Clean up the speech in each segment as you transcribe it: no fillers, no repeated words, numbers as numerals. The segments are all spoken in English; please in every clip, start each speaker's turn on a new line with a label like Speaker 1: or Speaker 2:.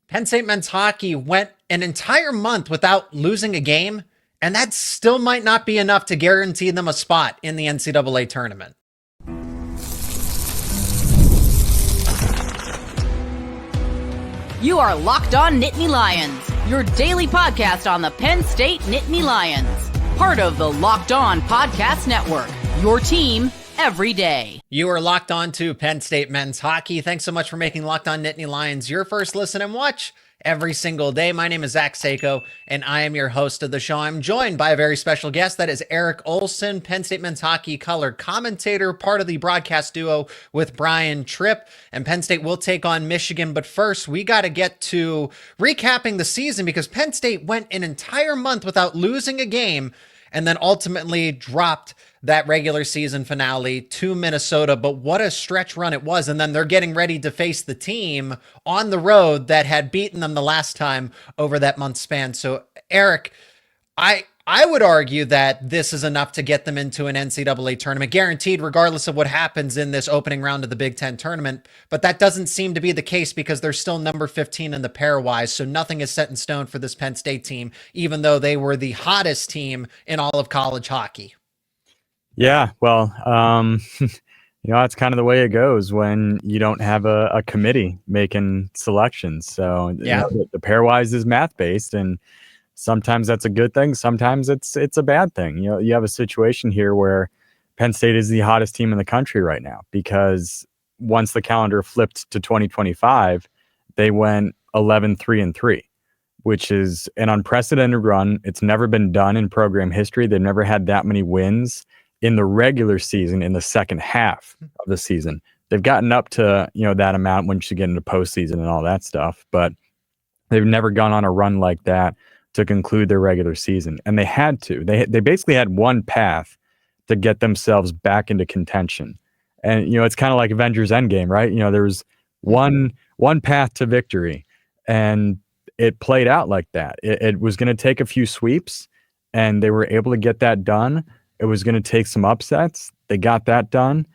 Speaker 1: Penn State men's hockey went an entire month without losing a game, and that still might not be enough to guarantee them a spot in the NCAA tournament.
Speaker 2: You are Locked On Nittany Lions, your daily podcast on the Penn State Nittany Lions. Part of the Locked On Podcast Network, your team every day.
Speaker 1: You are locked on to Penn State men's hockey. Thanks so much for making Locked On Nittany Lions your first listen and watch every single day. My name is Zach Seyko, and I am your host of the show. I'm joined by a very special guest. That is Eric Ohlson, Penn State men's hockey color commentator, part of the broadcast duo with Brian Tripp. And Penn State will take on Michigan. But first, we got to get to recapping the season because Penn State went an entire month without losing a game and then ultimately dropped that regular season finale to Minnesota. But what a stretch run it was. And then they're getting ready to face the team on the road that had beaten them the last time over that month span. So Eric, I would argue that this is enough to get them into an NCAA tournament, guaranteed regardless of what happens in this opening round of the Big Ten tournament. But that doesn't seem to be the case because they're still number 15 in the pairwise. So nothing is set in stone for this Penn State team, even though they were the hottest team in all of college hockey.
Speaker 3: Yeah, well, that's kind of the way it goes when you don't have a committee making selections. So
Speaker 1: yeah,
Speaker 3: the pairwise is math-based, and sometimes that's a good thing. Sometimes it's a bad thing. You have a situation here where Penn State is the hottest team in the country right now because once the calendar flipped to 2025, they went 11-3-3, which is an unprecedented run. It's never been done in program history. They've never had that many wins in the regular season in the second half of the season. They've gotten up to, that amount once you get into postseason and all that stuff, but they've never gone on a run like that to conclude their regular season. And they had to. They basically had one path to get themselves back into contention. And, it's kind of like Avengers Endgame, right? There was one path to victory, and it played out like that. It was going to take a few sweeps, and they were able to get that done. It was going to take some upsets. They got that done.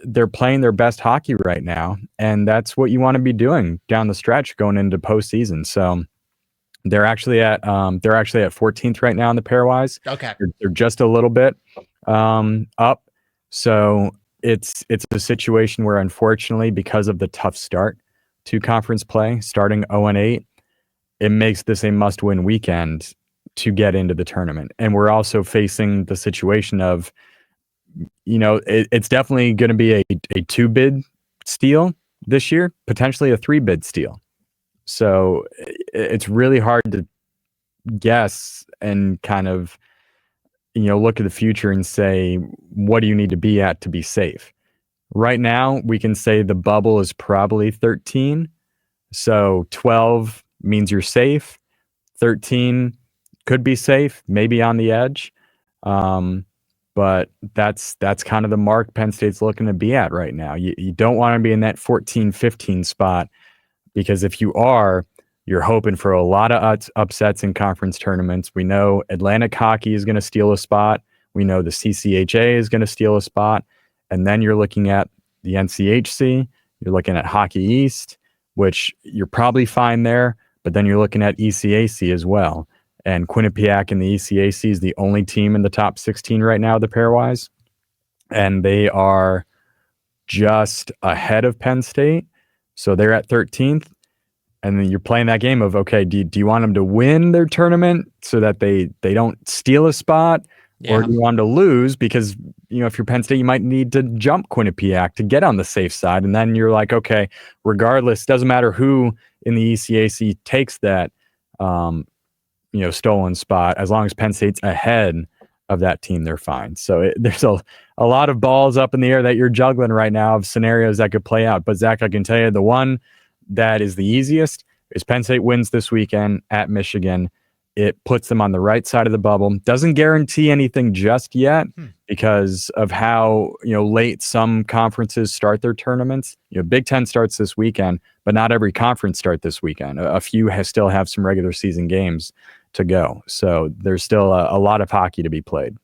Speaker 3: They're playing their best hockey right now, and that's what you want to be doing down the stretch going into postseason. So they're actually at 14th right now in the pairwise.
Speaker 1: Okay,
Speaker 3: they're just a little bit up. So it's a situation where, unfortunately, because of the tough start to conference play, starting 0-8, it makes this a must-win weekend to get into the tournament. And we're also facing the situation of, it's definitely going to be a 2-bid steal this year, potentially a 3-bid steal. So it's really hard to guess and kind of, look at the future and say, what do you need to be at to be safe? Right now, we can say the bubble is probably 13. So 12 means you're safe. 13 could be safe, maybe on the edge. But that's kind of the mark Penn State's looking to be at right now. You don't want to be in that 14-15 spot, because if you are, you're hoping for a lot of upsets in conference tournaments. We know Atlantic Hockey is going to steal a spot. We know the CCHA is going to steal a spot. And then you're looking at the NCHC. You're looking at Hockey East, which you're probably fine there. But then you're looking at ECAC as well. And Quinnipiac in the ECAC is the only team in the top 16 right now, the pairwise. And they are just ahead of Penn State. So they're at 13th. And then you're playing that game of, okay, do you want them to win their tournament so that they don't steal a spot? Yeah. Or do you want them to lose? Because, if you're Penn State, you might need to jump Quinnipiac to get on the safe side. And then you're like, okay, regardless, doesn't matter who in the ECAC takes that, stolen spot. As long as Penn State's ahead of that team, they're fine. So there's a lot of balls up in the air that you're juggling right now of scenarios that could play out. But Zach, I can tell you the one that is the easiest is Penn State wins this weekend at Michigan. It puts them on the right side of the bubble. Doesn't guarantee anything just yet because of how late some conferences start their tournaments. Big Ten starts this weekend, but not every conference start this weekend. A few still have some regular season games to go. So there's still a lot of hockey to be played.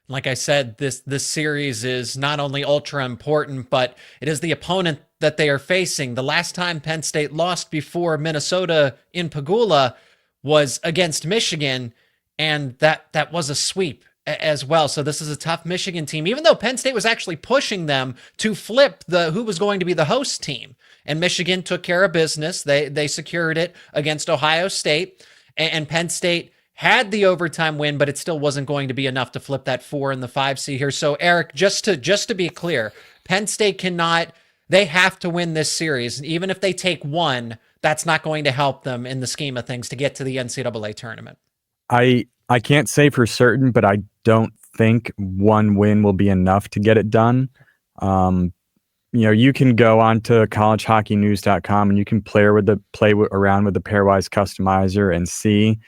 Speaker 1: Like I said, this series is not only ultra important, but it is the opponent that they are facing. The last time Penn State lost before Minnesota in Pagula was against Michigan, and that was a sweep as well. So this is a tough Michigan team, even though Penn State was actually pushing them to flip who was going to be the host team. And Michigan took care of business. They secured it against Ohio State, and Penn State had the overtime win, but it still wasn't going to be enough to flip that 4 and the 5 seed here. So Eric, just to be clear, Penn State they have to win this series. Even if they take one, that's not going to help them in the scheme of things to get to the NCAA tournament.
Speaker 3: I can't say for certain, but I don't think one win will be enough to get it done. You can go on to collegehockeynews.com and you can play around with the pairwise customizer and see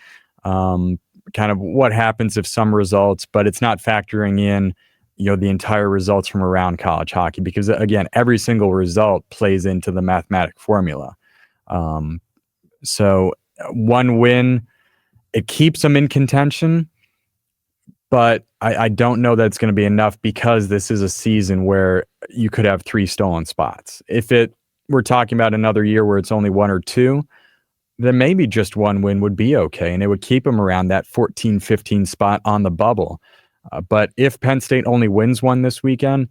Speaker 3: kind of what happens if some results, but it's not factoring in, the entire results from around college hockey, because again, every single result plays into the mathematic formula. So one win, it keeps them in contention, but I don't know that it's going to be enough, because this is a season where you could have 3 stolen spots. If we're talking about another year where it's only 1 or 2, then maybe just one win would be okay, and it would keep them around that 14-15 spot on the bubble. But if Penn State only wins one this weekend,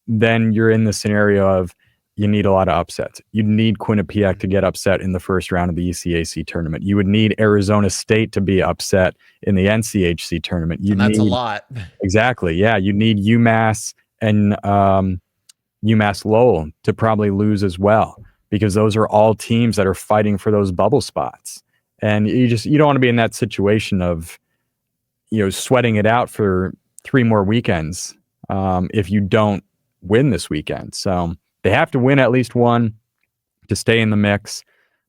Speaker 3: then you're in the scenario of you need a lot of upsets. You'd need Quinnipiac to get upset in the first round of the ECAC tournament. You would need Arizona State to be upset in the NCHC tournament.
Speaker 1: And that's a lot.
Speaker 3: Exactly. Yeah. You need UMass and UMass Lowell to probably lose as well, because those are all teams that are fighting for those bubble spots. And you don't want to be in that situation of, sweating it out for 3 more weekends if you don't win this weekend. So they have to win at least one to stay in the mix.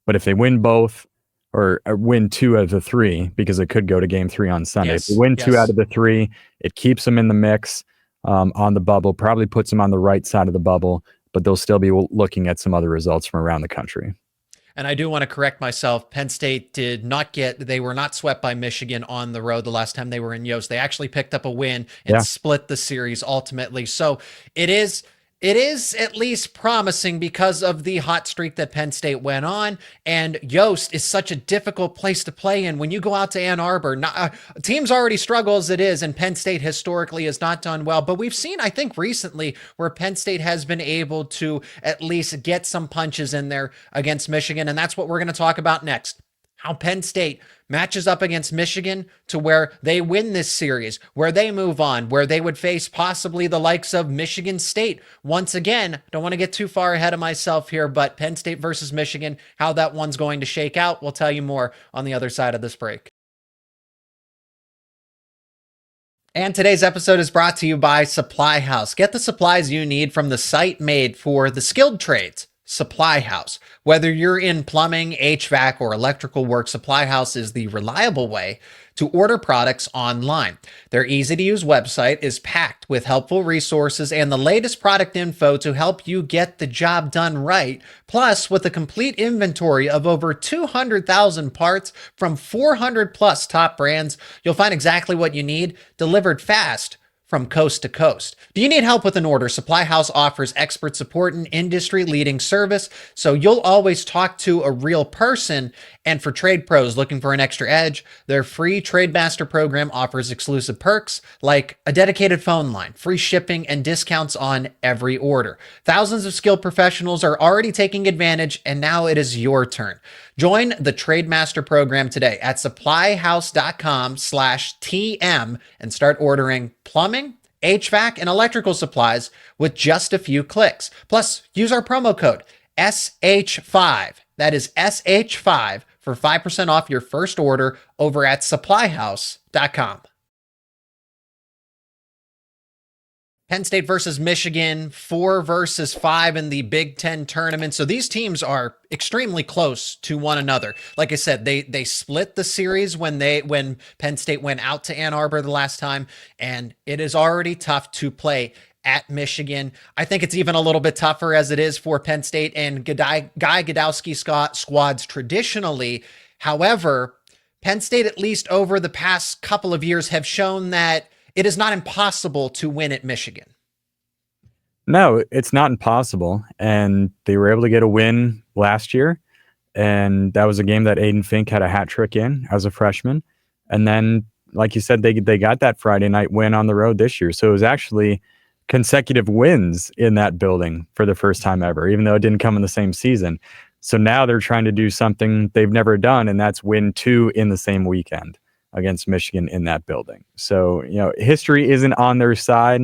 Speaker 3: But if they win both, or win 2 out of the 3, because it could go to game 3 on Sunday.
Speaker 1: Yes,
Speaker 3: if they win 2 out of the 3, it keeps them in the mix on the bubble, probably puts them on the right side of the bubble, but they'll still be looking at some other results from around the country.
Speaker 1: And I do want to correct myself. Penn State they were not swept by Michigan on the road the last time they were in Yost. They actually picked up a win and split the series ultimately. So it is at least promising because of the hot streak that Penn State went on. And Yost is such a difficult place to play in. When you go out to Ann Arbor, teams already struggle as it is, and Penn State historically has not done well. But we've seen, I think, recently where Penn State has been able to at least get some punches in there against Michigan. And that's what we're going to talk about next. How Penn State matches up against Michigan to where they win this series, where they move on, where they would face possibly the likes of Michigan State. Once again, don't want to get too far ahead of myself here, but Penn State versus Michigan, how that one's going to shake out, we'll tell you more on the other side of this break. And today's episode is brought to you by Supply House. Get the supplies you need from the site made for the skilled trades. Supply House. Whether you're in plumbing, HVAC, or electrical work, Supply House is the reliable way to order products online. Their easy-to-use website is packed with helpful resources and the latest product info to help you get the job done right. Plus, with a complete inventory of over 200,000 parts from 400 plus top brands, you'll find exactly what you need delivered fast from coast to coast. Do you need help with an order? Supply House offers expert support and industry-leading service, so you'll always talk to a real person. And for trade pros looking for an extra edge, their free Trademaster program offers exclusive perks like a dedicated phone line, free shipping, and discounts on every order. Thousands of skilled professionals are already taking advantage, and now it is your turn. Join the Trademaster program today at supplyhouse.com/TM and start ordering plumbing, HVAC, and electrical supplies with just a few clicks. Plus, use our promo code SH5. That is SH5 for 5% off your first order over at supplyhouse.com. Penn State versus Michigan, 4 versus 5 in the Big Ten tournament. So these teams are extremely close to one another. Like I said, they split the series when Penn State went out to Ann Arbor the last time, and it is already tough to play at Michigan. I think it's even a little bit tougher as it is for Penn State and Guy Gadowsky squads traditionally. However, Penn State, at least over the past couple of years, have shown that it is not impossible to win at Michigan.
Speaker 3: No, it's not impossible. And they were able to get a win last year. And that was a game that Aiden Fink had a hat trick in as a freshman. And then, like you said, they got that Friday night win on the road this year. So it was actually consecutive wins in that building for the first time ever, even though it didn't come in the same season. So now they're trying to do something they've never done, and that's win 2 in the same weekend against Michigan in that building. So, history isn't on their side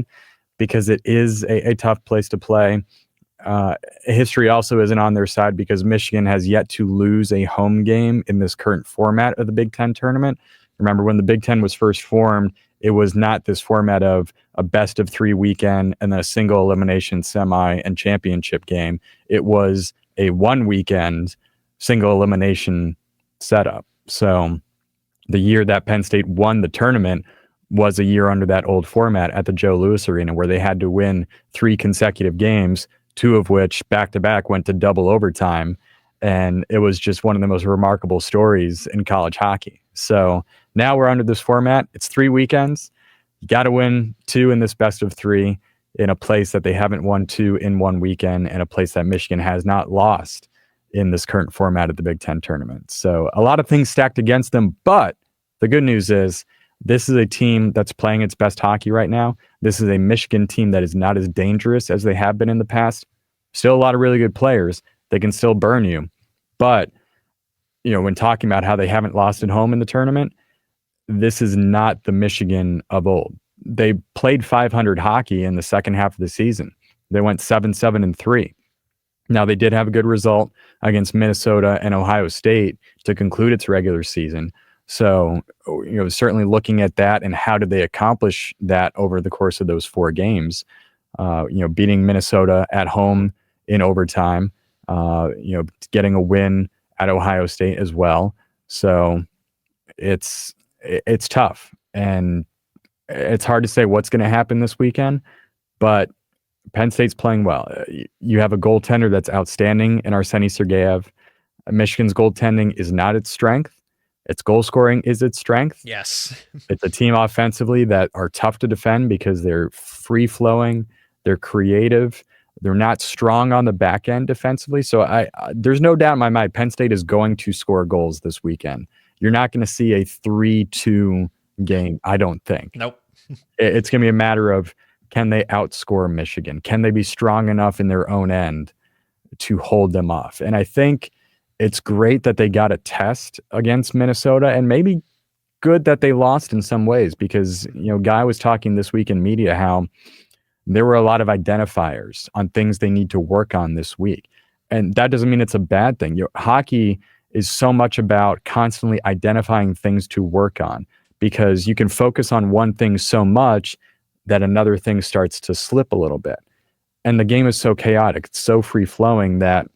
Speaker 3: because it is a tough place to play. History also isn't on their side because Michigan has yet to lose a home game in this current format of the Big Ten tournament. Remember, when the Big Ten was first formed, it was not this format of a best of 3 weekend and then a single elimination semi and championship game. It was a 1 weekend single elimination setup. So the year that Penn State won the tournament was a year under that old format at the Joe Louis Arena, where they had to win 3 consecutive games, 2 of which back-to-back went to double overtime. And it was just one of the most remarkable stories in college hockey. So now we're under this format. It's 3 weekends. You got to win 2 in this best of 3 in a place that they haven't won 2 in 1 weekend, and a place that Michigan has not lost in this current format of the Big Ten tournament. So a lot of things stacked against them. But the good news is this is a team that's playing its best hockey right now. This is a Michigan team that is not as dangerous as they have been in the past. Still a lot of really good players. They can still burn you. But, when talking about how they haven't lost at home in the tournament, this is not the Michigan of old. They played 500 hockey in the second half of the season. They went 7-7-3. Now, they did have a good result against Minnesota and Ohio State to conclude its regular season. So, certainly looking at that and how did they accomplish that over the course of those 4 games, beating Minnesota at home in overtime, getting a win at Ohio State as well. So it's tough, and it's hard to say what's going to happen this weekend, but Penn State's playing well. You have a goaltender that's outstanding in Arseny Sergeyev. Michigan's goaltending is not its strength. Its goal scoring is its strength.
Speaker 1: Yes.
Speaker 3: It's a team offensively that are tough to defend because they're free-flowing, they're creative, they're not strong on the back end defensively. So there's no doubt in my mind Penn State is going to score goals this weekend. You're not going to see a 3-2 game, I don't think.
Speaker 1: Nope.
Speaker 3: It's going to be a matter of, can they outscore Michigan? Can they be strong enough in their own end to hold them off? And I think it's great that they got a test against Minnesota, and maybe good that they lost in some ways, because, Guy was talking this week in media how there were a lot of identifiers on things they need to work on this week. And that doesn't mean it's a bad thing. Hockey is so much about constantly identifying things to work on, because you can focus on one thing so much that another thing starts to slip a little bit. And the game is so chaotic, it's so free-flowing that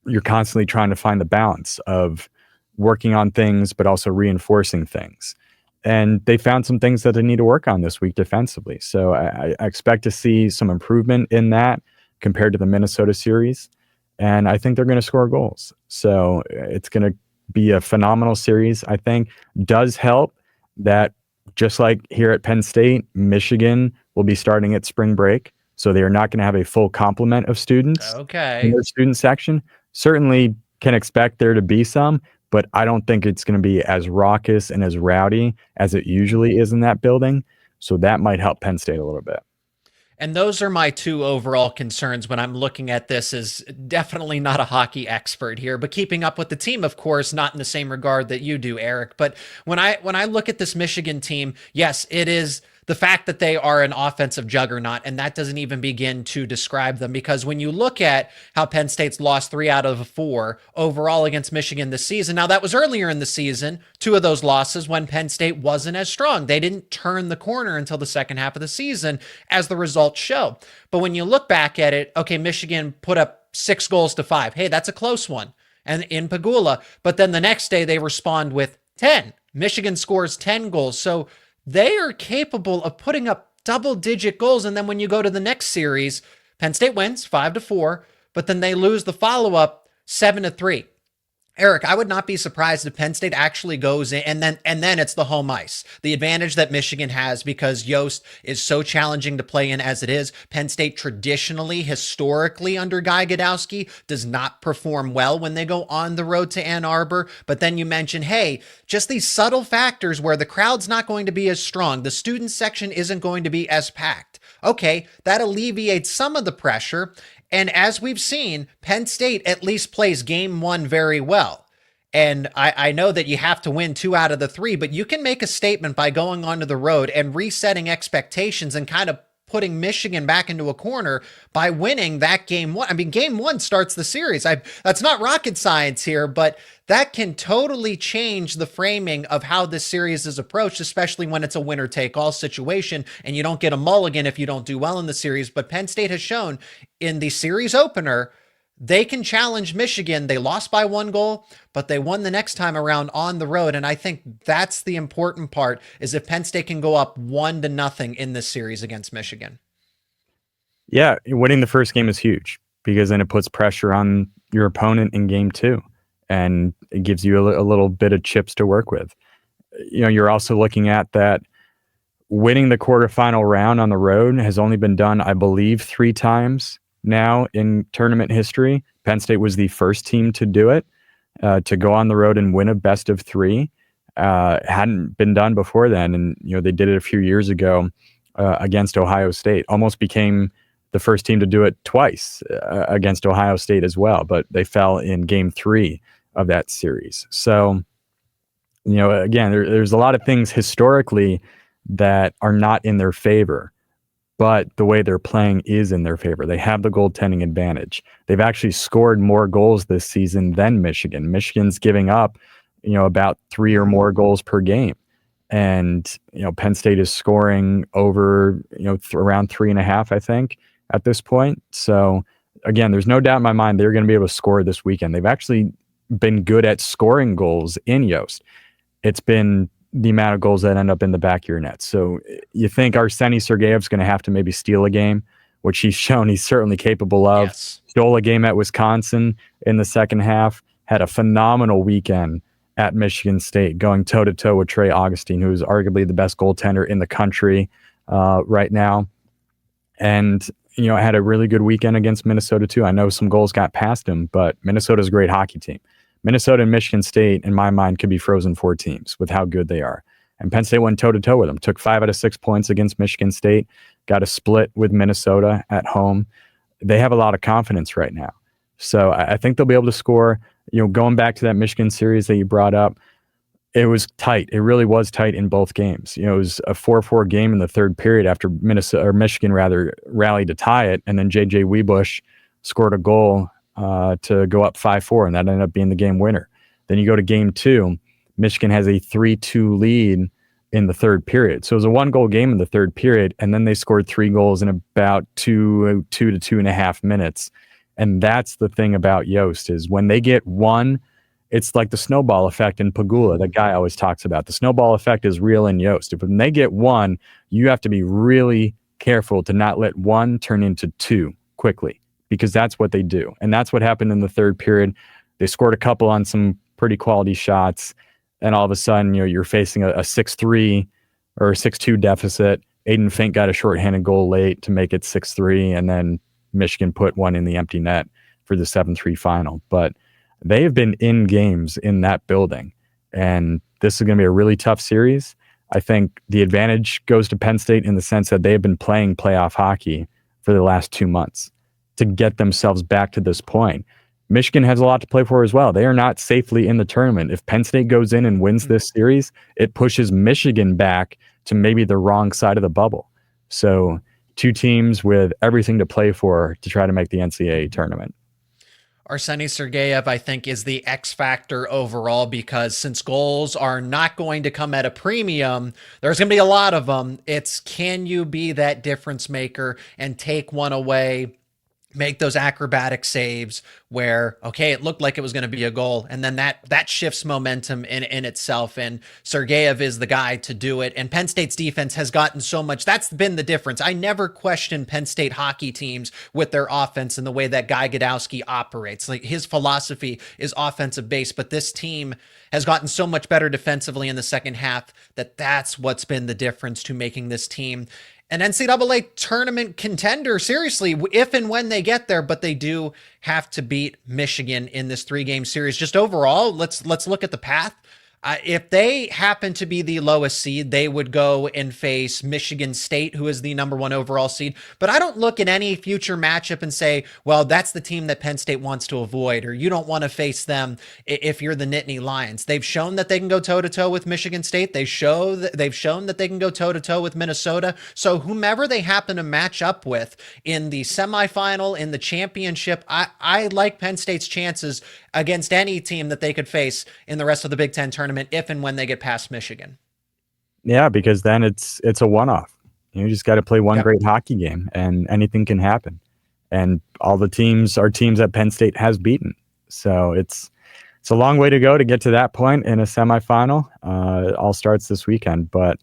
Speaker 3: you're constantly trying to find the balance of working on things, but also reinforcing things. And they found some things that they need to work on this week defensively. So I expect to see some improvement in that compared to the Minnesota series. And I think they're going to score goals. So it's going to be a phenomenal series, I think. Does help that, just like here at Penn State, Michigan will be starting at spring break. So they are not going to have a full complement of students in their student section. Certainly can expect there to be some, but I don't think it's going to be as raucous and as rowdy as it usually is in that building. So that might help Penn State a little bit.
Speaker 1: And those are my 2 overall concerns when I'm looking at this. Is definitely not a hockey expert here, but keeping up with the team, of course, not in the same regard that you do, Eric. But when I look at this Michigan team, yes, it is the fact that they are an offensive juggernaut, and that doesn't even begin to describe them, because when you look at how Penn State's lost 3 out of 4 overall against Michigan this season, now that was earlier in the season, 2 of those losses when Penn State wasn't as strong. They didn't turn the corner until the second half of the season, as the results show. But when you look back at it, okay, Michigan put up 6 goals to 5. Hey, that's a close one. And in Pagula, but then the next day they respond with 10. Michigan scores 10 goals. So they are capable of putting up double-digit goals. And then when you go to the next series, Penn State wins 5-4, but then they lose the follow-up 7-3. Eric, I would not be surprised if Penn State actually goes in and then it's the home ice. The advantage that Michigan has because Yost is so challenging to play in as it is. Penn State traditionally, historically under Guy Gadowsky does not perform well when they go on the road to Ann Arbor. But then you mention, hey, just these subtle factors where the crowd's not going to be as strong. The student section isn't going to be as packed. Okay, that alleviates some of the pressure. And as we've seen, Penn State at least plays game one very well. And I know that you have to win 2 out of the 3, but you can make a statement by going onto the road and resetting expectations and kind of putting Michigan back into a corner by winning that game one. I mean, game one starts the series. That's not rocket science here, but that can totally change the framing of how this series is approached, especially when it's a winner take all situation and you don't get a mulligan if you don't do well in the series. But Penn State has shown in the series opener, they can challenge Michigan. They lost by 1 goal, but they won the next time around on the road. And I think that's the important part is if Penn State can go up 1-0 in this series against Michigan.
Speaker 3: Yeah, winning the first game is huge because then it puts pressure on your opponent in game 2 and it gives you a little bit of chips to work with. You know, you're also looking at that winning the quarterfinal round on the road has only been done, I believe, 3 times now in tournament history. Penn State was the first team to do it, to go on the road and win a best of 3. Hadn't been done before then. And, you know, they did it a few years ago against Ohio State. Almost became the first team to do it twice against Ohio State as well, but they fell in game 3 of that series. So, you know, again, there's a lot of things historically that are not in their favor, but the way they're playing is in their favor. They have the goaltending advantage. They've actually scored more goals this season than Michigan. Michigan's giving up, you know, about 3 or more goals per game. And, you know, Penn State is scoring over, you know, around 3.5, I think, at this point. So, again, there's no doubt in my mind they're going to be able to score this weekend. They've actually been good at scoring goals in Yost. It's been the amount of goals that end up in the back of your net. So you think Arseny Sergeyev's going to have to maybe steal a game, which he's shown he's certainly capable of.
Speaker 1: Yes.
Speaker 3: Stole a game at Wisconsin in the second half, had a phenomenal weekend at Michigan State, going toe-to-toe with Trey Augustine, who is arguably the best goaltender in the country right now. And, you know, had a really good weekend against Minnesota, too. I know some goals got past him, but Minnesota's a great hockey team. Minnesota and Michigan State, in my mind, could be frozen 4 teams with how good they are. And Penn State went toe-to-toe with them, took 5 out of 6 points against Michigan State, got a split with Minnesota at home. They have a lot of confidence right now. So I think they'll be able to score. You know, going back to that Michigan series that you brought up, it was tight. It really was tight in both games. You know, it was a 4-4 game in the third period after Michigan rallied to tie it, and then J.J. Webush scored a goal to go up 5-4, and that ended up being the game winner. Then you go to game 2, Michigan has a 3-2 lead in the third period. So it was a 1-goal game in the third period, and then they scored 3 goals in about 2 to 2.5 minutes. And that's the thing about Yost is when they get one, it's like the snowball effect in Pagula that Guy always talks about. The snowball effect is real in Yost. If when they get one, you have to be really careful to not let one turn into 2 quickly, because that's what they do. And that's what happened in the third period. They scored a couple on some pretty quality shots, and all of a sudden, you know, you're facing a 6-3 or a 6-2 deficit. Aiden Fink got a shorthanded goal late to make it 6-3, and then Michigan put one in the empty net for the 7-3 final. But they have been in games in that building, and this is going to be a really tough series. I think the advantage goes to Penn State in the sense that they have been playing playoff hockey for the last 2 months to get themselves back to this point. Michigan has a lot to play for as well. They are not safely in the tournament. If Penn State goes in and wins this series, it pushes Michigan back to maybe the wrong side of the bubble. So 2 teams with everything to play for to try to make the NCAA tournament.
Speaker 1: Arseny Sergeyev, I think, is the X factor overall, because since goals are not going to come at a premium, there's going to be a lot of them. It's, can you be that difference maker and take one away make those acrobatic saves where, okay, it looked like it was going to be a goal. And then that shifts momentum in itself. And Sergeyev is the guy to do it. And Penn State's defense has gotten so much. That's been the difference. I never question Penn State hockey teams with their offense and the way that Guy Gadowsky operates. Like, his philosophy is offensive based, but this team has gotten so much better defensively in the second half that's what's been the difference to making this team an NCAA tournament contender, seriously, if and when they get there. But they do have to beat Michigan in this 3-game series. Just overall, let's look at the path. If they happen to be the lowest seed, they would go and face Michigan State, who is the number 1 overall seed. But I don't look at any future matchup and say, well, that's the team that Penn State wants to avoid, or you don't want to face them if you're the Nittany Lions. They've shown that they can go toe-to-toe with Michigan State. They've shown that they can go toe-to-toe with Minnesota. So whomever they happen to match up with in the semifinal, in the championship, I like Penn State's chances against any team that they could face in the rest of the Big Ten tournament if and when they get past Michigan.
Speaker 3: Yeah, because then it's a one-off. You just got to play one great hockey game and anything can happen. And all the teams are teams that Penn State has beaten. So it's a long way to go to get to that point in a semifinal. It all starts this weekend. But,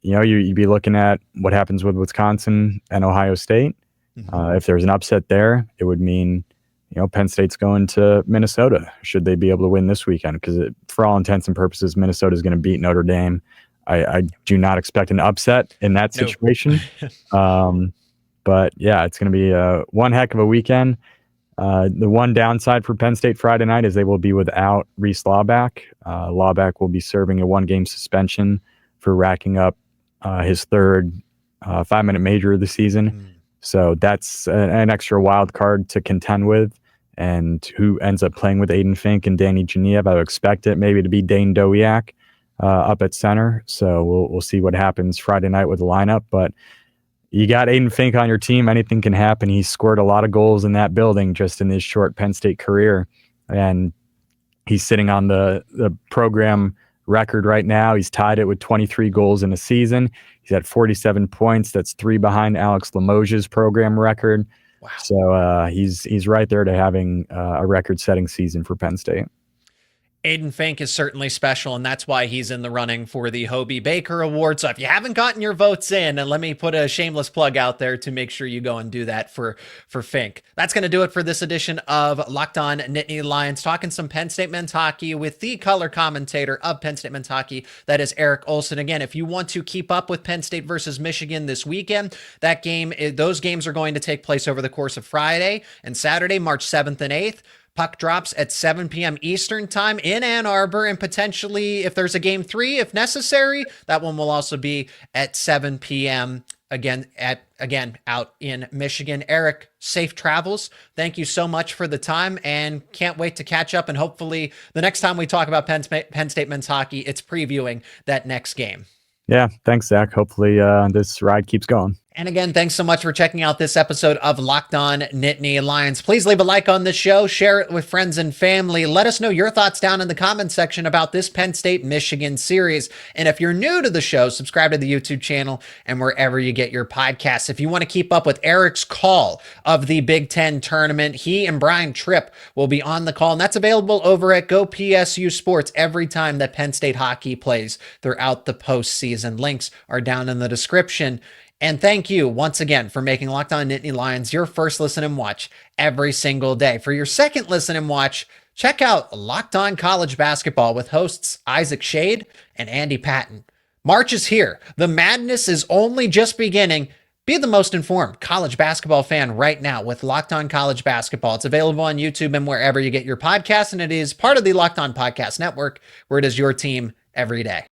Speaker 3: you'd be looking at what happens with Wisconsin and Ohio State. If there's an upset there, it would mean Penn State's going to Minnesota, should they be able to win this weekend, because for all intents and purposes, Minnesota is going to beat Notre Dame. I do not expect an upset in that situation. But yeah, it's going to be one heck of a weekend. The one downside for Penn State Friday night is they will be without Reese Lawback. Lawback will be serving a 1-game suspension for racking up his third 5-minute major of the season. So that's an extra wild card to contend with. And who ends up playing with Aiden Fink and Danny Genev? I would expect it maybe to be Dane Dowiak up at center. So we'll see what happens Friday night with the lineup. But you got Aiden Fink on your team, anything can happen. He's scored a lot of goals in that building just in his short Penn State career. And he's sitting on the program record right now. He's tied it with 23 goals in a season. He's at 47 points. That's 3 behind Alex Limoges' program record. Wow. So he's right there to having a record-setting season for Penn State.
Speaker 1: Aiden Fink is certainly special, and that's why he's in the running for the Hobie Baker Award. So if you haven't gotten your votes in, and let me put a shameless plug out there to make sure you go and do that for Fink. That's going to do it for this edition of Locked On Nittany Lions, talking some Penn State men's hockey with the color commentator of Penn State men's hockey, that is Eric Ohlson. Again, if you want to keep up with Penn State versus Michigan this weekend, those games are going to take place over the course of Friday and Saturday, March 7th and 8th. Puck drops at 7 p.m. Eastern time in Ann Arbor, and potentially, if there's a game 3, if necessary, that one will also be at 7 p.m. again out in Michigan. Eric, safe travels. Thank you so much for the time, and can't wait to catch up. And hopefully, the next time we talk about Penn State men's hockey, it's previewing that next game.
Speaker 3: Yeah, thanks, Zach. Hopefully, this ride keeps going.
Speaker 1: And again, thanks so much for checking out this episode of Locked On Nittany Lions. Please leave a like on the show, share it with friends and family. Let us know your thoughts down in the comments section about this Penn State-Michigan series. And if you're new to the show, subscribe to the YouTube channel and wherever you get your podcasts. If you want to keep up with Eric's call of the Big Ten tournament, he and Brian Tripp will be on the call, and that's available over at GoPSU Sports every time that Penn State hockey plays throughout the postseason. Links are down in the description. And thank you once again for making Locked On Nittany Lions your first listen and watch every single day. For your second listen and watch, check out Locked On College Basketball with hosts Isaac Shade and Andy Patton. March is here. The madness is only just beginning. Be the most informed college basketball fan right now with Locked On College Basketball. It's available on YouTube and wherever you get your podcasts, and it is part of the Locked On Podcast Network, where it is your team every day.